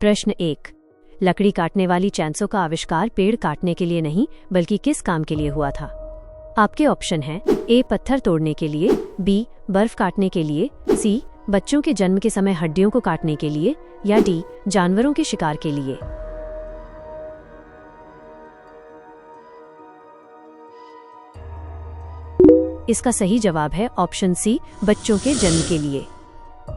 प्रश्न 1। लकड़ी काटने वाली चैनसो का आविष्कार पेड़ काटने के लिए नहीं बल्कि किस काम के लिए हुआ था? आपके ऑप्शन हैं ए. पत्थर तोड़ने के लिए, बी. बर्फ काटने के लिए, सी. बच्चों के जन्म के समय हड्डियों को काटने के लिए, या डी. जानवरों के शिकार के लिए। इसका सही जवाब है ऑप्शन सी. बच्चों के जन्म के लिए।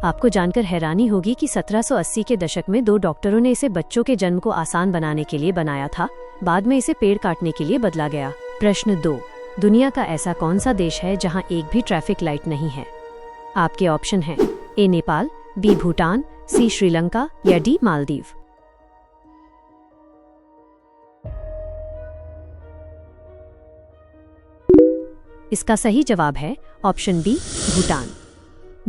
आपको जानकर हैरानी होगी कि 1780 के दशक में 2 डॉक्टरों ने इसे बच्चों के जन्म को आसान बनाने के लिए बनाया था। बाद में इसे पेड़ काटने के लिए बदला गया। प्रश्न 2। दुनिया का ऐसा कौन सा देश है जहां एक भी ट्रैफिक लाइट नहीं है? आपके ऑप्शन हैं ए. नेपाल, बी. भूटान, सी. श्रीलंका, या डी. मालदीव। इसका सही जवाब है ऑप्शन बी. भूटान।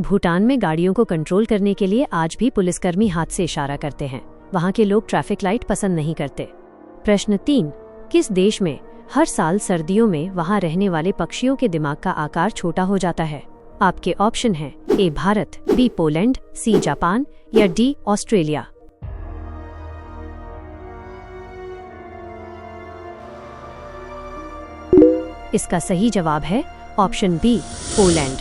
भूटान में गाड़ियों को कंट्रोल करने के लिए आज भी पुलिसकर्मी हाथ से इशारा करते हैं। वहां के लोग ट्रैफिक लाइट पसंद नहीं करते। प्रश्न 3। किस देश में हर साल सर्दियों में वहां रहने वाले पक्षियों के दिमाग का आकार छोटा हो जाता है? आपके ऑप्शन हैं ए. भारत, बी. पोलैंड, सी. जापान, या डी. ऑस्ट्रेलिया। इसका सही जवाब है ऑप्शन बी. पोलैंड।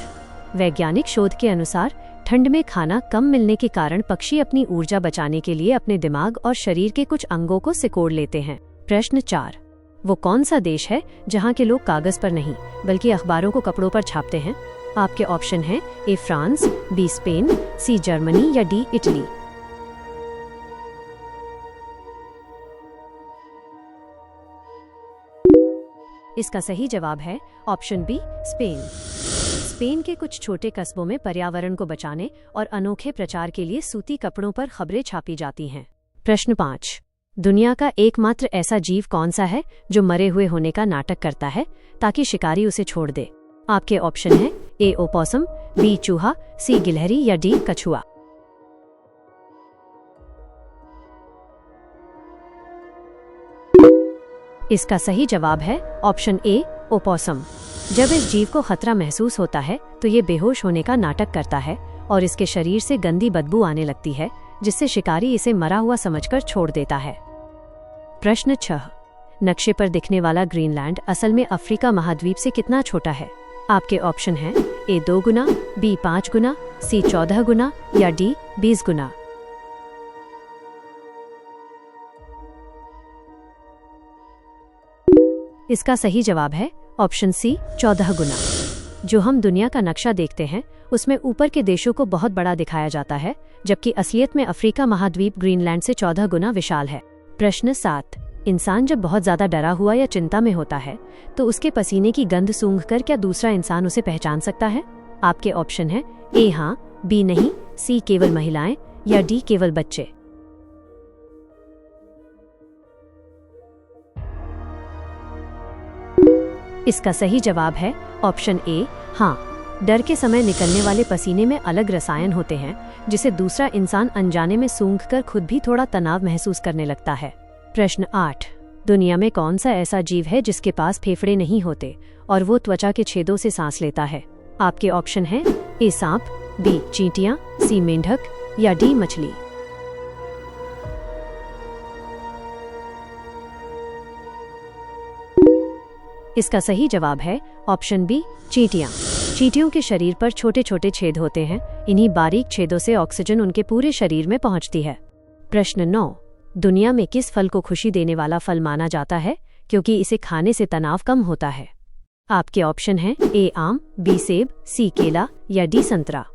वैज्ञानिक शोध के अनुसार ठंड में खाना कम मिलने के कारण पक्षी अपनी ऊर्जा बचाने के लिए अपने दिमाग और शरीर के कुछ अंगों को सिकोड़ लेते हैं। प्रश्न 4। वो कौन सा देश है जहां के लोग कागज पर नहीं बल्कि अखबारों को कपड़ों पर छापते हैं? आपके ऑप्शन हैं A. France, B. Spain, C. Germany, या डी. इटली। इसका सही जवाब है ऑप्शन बी. स्पेन। स्पेन के कुछ छोटे कस्बों में पर्यावरण को बचाने और अनोखे प्रचार के लिए सूती कपड़ों पर खबरें छापी जाती हैं। प्रश्न 5। दुनिया का एकमात्र ऐसा जीव कौन सा है जो मरे हुए होने का नाटक करता है ताकि शिकारी उसे छोड़ दे? आपके ऑप्शन हैं ए. Opossum, B. चूहा, सी. गिलहरी, या डी. कछुआ। इसका सही जवाब है ऑप्शन ए. ओपोसम। जब इस जीव को खतरा महसूस होता है तो ये बेहोश होने का नाटक करता है और इसके शरीर से गंदी बदबू आने लगती है, जिससे शिकारी इसे मरा हुआ समझकर छोड़ देता है। प्रश्न 6। नक्शे पर दिखने वाला ग्रीनलैंड असल में अफ्रीका महाद्वीप से कितना छोटा है? आपके ऑप्शन हैं ए. 2 गुना, बी. 5 गुना, सी. 14 गुना, या डी. 20 गुना। इसका सही जवाब है ऑप्शन सी. 14 गुना। जो हम दुनिया का नक्शा देखते हैं उसमें ऊपर के देशों को बहुत बड़ा दिखाया जाता है, जबकि असलियत में अफ्रीका महाद्वीप ग्रीनलैंड से 14 गुना विशाल है। प्रश्न 7। इंसान जब बहुत ज्यादा डरा हुआ या चिंता में होता है तो उसके पसीने की गंध सूंघकर क्या दूसरा इंसान उसे पहचान सकता है? आपके ऑप्शन हैं ए. हाँ, बी. नहीं, सी. केवल महिलाएं, या डी. केवल बच्चे। इसका सही जवाब है ऑप्शन ए. हाँ। डर के समय निकलने वाले पसीने में अलग रसायन होते हैं जिसे दूसरा इंसान अनजाने में सूंघकर खुद भी थोड़ा तनाव महसूस करने लगता है। प्रश्न 8। दुनिया में कौन सा ऐसा जीव है जिसके पास फेफड़े नहीं होते और वो त्वचा के छेदों से सांस लेता है? आपके ऑप्शन हैं ए. सांप, बी. चींटियां, सी. मेंढक, या डी. मछली। इसका सही जवाब है ऑप्शन बी. चींटियां। चींटियों के शरीर पर छोटे छोटे छेद होते हैं। इन्हीं बारीक छेदों से ऑक्सीजन उनके पूरे शरीर में पहुंचती है। प्रश्न 9। दुनिया में किस फल को खुशी देने वाला फल माना जाता है क्योंकि इसे खाने से तनाव कम होता है? आपके ऑप्शन हैं ए. आम, बी. सेब, सी. केला, या डी. संतरा।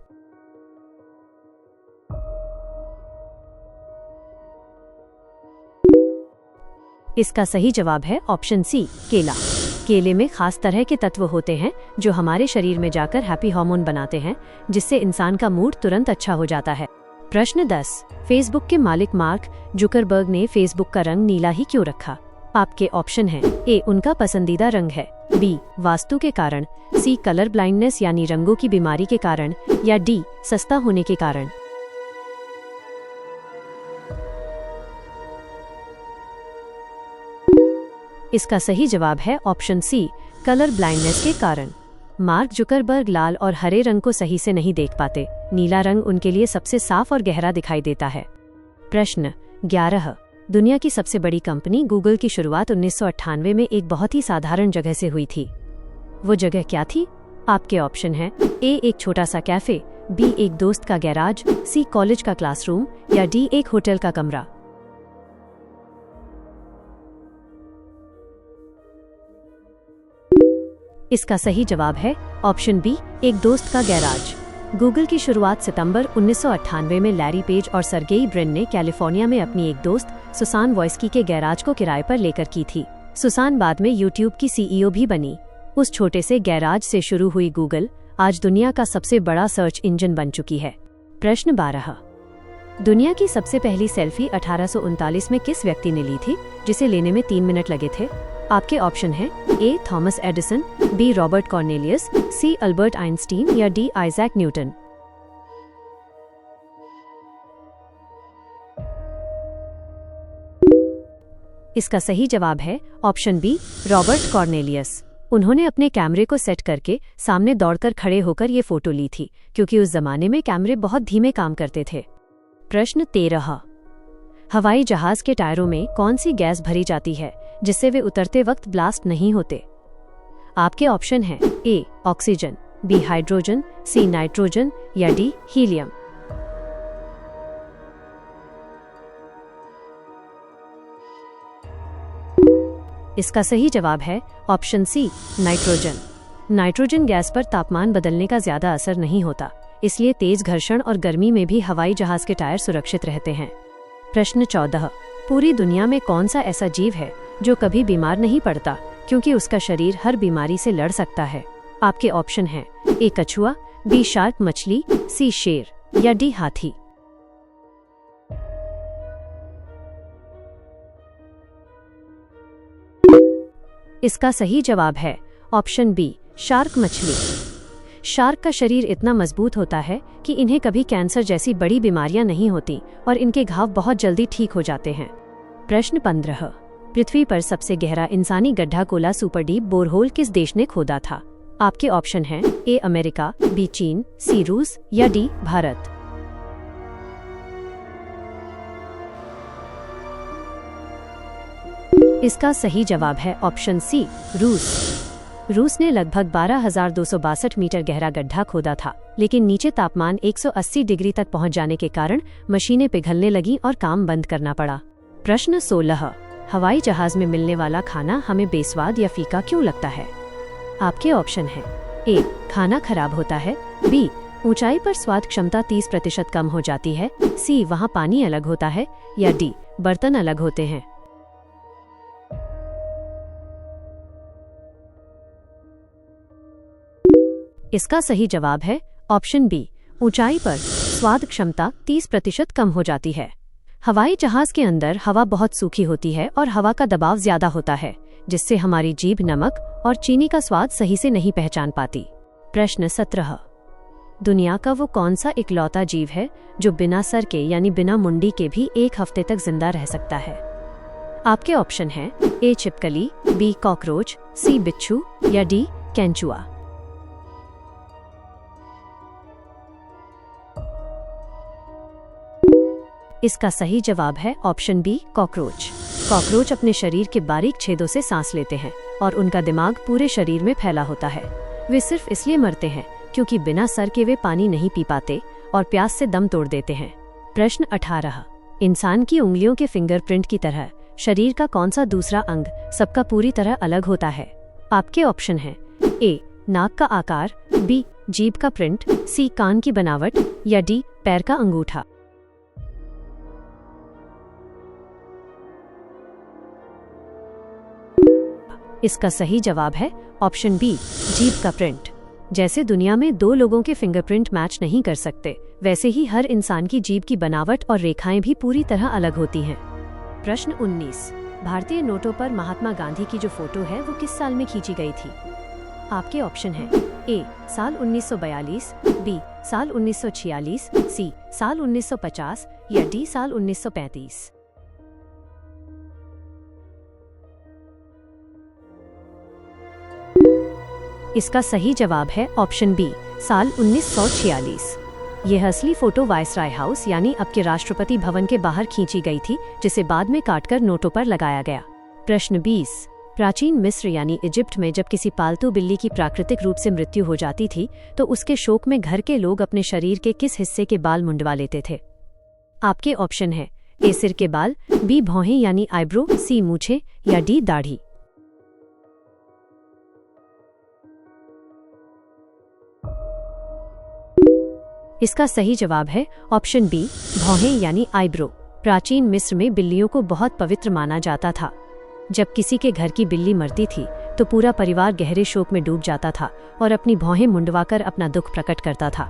इसका सही जवाब है ऑप्शन सी. केला। केले में खास तरह के तत्व होते हैं जो हमारे शरीर में जाकर हैप्पी हार्मोन बनाते हैं, जिससे इंसान का मूड तुरंत अच्छा हो जाता है। प्रश्न 10। फेसबुक के मालिक मार्क जुकरबर्ग ने फेसबुक का रंग नीला ही क्यों रखा? आपके ऑप्शन हैं ए. उनका पसंदीदा रंग है, बी. वास्तु के कारण, सी. कलर ब्लाइंडनेस यानी रंगों की बीमारी के कारण, या डी. सस्ता होने के कारण। इसका सही जवाब है ऑप्शन सी. कलर ब्लाइंडनेस के कारण। मार्क जुकरबर्ग लाल और हरे रंग को सही से नहीं देख पाते। नीला रंग उनके लिए सबसे साफ और गहरा दिखाई देता है। प्रश्न 11। दुनिया की सबसे बड़ी कंपनी गूगल की शुरुआत 1998 में एक बहुत ही साधारण जगह से हुई थी। वो जगह क्या थी? आपके ऑप्शन हैं ए एक छोटा सा कैफे, बी एक दोस्त का गैराज, सी कॉलेज का क्लासरूम या डी एक होटल का कमरा। इसका सही जवाब है ऑप्शन बी एक दोस्त का गैराज। गूगल की शुरुआत सितंबर 1998 में लैरी पेज और सरगेई ब्रिन ने कैलिफोर्निया में अपनी एक दोस्त सुसान वॉइस्की के गैराज को किराए पर लेकर की थी। सुसान बाद में यूट्यूब की सीईओ भी बनी। उस छोटे से गैराज से शुरू हुई गूगल आज दुनिया का सबसे बड़ा सर्च इंजन बन चुकी है। प्रश्न 12। दुनिया की सबसे पहली सेल्फी 1839 में किस व्यक्ति ने ली थी जिसे लेने में 3 मिनट लगे थे? आपके ऑप्शन हैं A Thomas Edison, B Robert Cornelius, C Albert Einstein या डी आइजैक न्यूटन। इसका सही जवाब है ऑप्शन बी रॉबर्ट कॉर्नेलियस। उन्होंने अपने कैमरे को सेट करके सामने दौड़कर खड़े होकर ये फोटो ली थी क्योंकि उस जमाने में कैमरे बहुत धीमे काम करते थे। प्रश्न 13। हवाई जहाज के टायरों में कौन सी गैस भरी जाती है जिससे वे उतरते वक्त ब्लास्ट नहीं होते? आपके ऑप्शन हैं A oxygen, B hydrogen, C nitrogen या डी हीलियम। इसका सही जवाब है option C nitrogen. Nitrogen gas पर तापमान बदलने का ज्यादा असर नहीं होता, इसलिए तेज घर्षण और गर्मी में भी हवाई जहाज के टायर सुरक्षित रहते हैं। प्रश्न 14। पूरी दुनिया में कौन सा ऐसा जीव है जो कभी बीमार नहीं पड़ता क्योंकि उसका शरीर हर बीमारी से लड़ सकता है? आपके ऑप्शन हैं ए कछुआ, बी शार्क मछली, सी शेर या डी हाथी। इसका सही जवाब है ऑप्शन बी शार्क मछली। शार्क का शरीर इतना मजबूत होता है कि इन्हें कभी कैंसर जैसी बड़ी बीमारियां नहीं होती और इनके घाव बहुत जल्दी ठीक हो जाते हैं। प्रश्न 15। पृथ्वी पर सबसे गहरा इंसानी गड्ढा कोला सुपरडीप बोरहोल किस देश ने खोदा था? आपके ऑप्शन हैं ए अमेरिका, बी चीन, सी रूस या डी भारत। इसका सही जवाब है ऑप्शन सी रूस। रूस ने लगभग 12,262 मीटर गहरा गड्ढा खोदा था, लेकिन नीचे तापमान 180 डिग्री तक पहुंच जाने के कारण मशीनें पिघलने लगीं और काम बंद करना पड़ा। प्रश्न 16। हवाई जहाज में मिलने वाला खाना हमें बेस्वाद या फीका क्यों लगता है? आपके ऑप्शन हैं ए खाना खराब होता है, बी ऊंचाई पर स्वाद क्षमता 30% कम हो जाती है, सी वहाँ पानी अलग होता है या डी बर्तन अलग होते हैं। इसका सही जवाब है ऑप्शन बी ऊंचाई पर स्वाद क्षमता 30% कम हो जाती है। हवाई जहाज के अंदर हवा बहुत सूखी होती है और हवा का दबाव ज्यादा होता है, जिससे हमारी जीभ नमक और चीनी का स्वाद सही से नहीं पहचान पाती। प्रश्न 17। दुनिया का वो कौन सा इकलौता जीव है जो बिना सर के यानी बिना मुंडी के भी 1 हफ्ते तक जिंदा रह सकता है? आपके ऑप्शन हैं ए छिपकली, बी कॉकरोच, सी बिच्छू या डी केंचुआ। इसका सही जवाब है ऑप्शन बी कॉकरोच। कॉकरोच अपने शरीर के बारीक छेदों से सांस लेते हैं और उनका दिमाग पूरे शरीर में फैला होता है। वे सिर्फ इसलिए मरते हैं क्योंकि बिना सर के वे पानी नहीं पी पाते और प्यास से दम तोड़ देते हैं। प्रश्न 18। इंसान की उंगलियों के फिंगरप्रिंट की तरह शरीर का कौन सा दूसरा अंग सबका पूरी तरह अलग होता है? आपके ऑप्शन हैं ए नाक का आकार, बी जीभ का प्रिंट, सी कान की बनावट या डी पैर का अंगूठा। इसका सही जवाब है ऑप्शन बी जीभ का प्रिंट। जैसे दुनिया में 2 लोगों के फिंगरप्रिंट मैच नहीं कर सकते, वैसे ही हर इंसान की जीभ की बनावट और रेखाएं भी पूरी तरह अलग होती हैं। प्रश्न 19। भारतीय नोटों पर महात्मा गांधी की जो फोटो है वो किस साल में खींची गई थी? आपके ऑप्शन हैं ए साल 1942, बी साल 1946, सी साल 1950 या डी साल 1935। इसका सही जवाब है ऑप्शन बी साल 1946। यह असली फोटो वायसराय हाउस यानी अब के राष्ट्रपति भवन के बाहर खींची गई थी, जिसे बाद में काटकर नोटों पर लगाया गया। प्रश्न 20। प्राचीन मिस्र यानी इजिप्ट में जब किसी पालतू बिल्ली की प्राकृतिक रूप से मृत्यु हो जाती थी तो उसके शोक में घर के लोग अपने शरीर के किस हिस्से के बाल मुंडवा लेते थे? आपके ऑप्शन है ए सिर के बाल, बी भौहें यानी आईब्रो, सी मूछें या डी दाढ़ी। इसका सही जवाब है ऑप्शन बी, भौहें यानी आईब्रो। प्राचीन मिस्र में बिल्लियों को बहुत पवित्र माना जाता था। जब किसी के घर की बिल्ली मरती थी तो पूरा परिवार गहरे शोक में डूब जाता था और अपनी भौहें मुंडवाकर अपना दुख प्रकट करता था।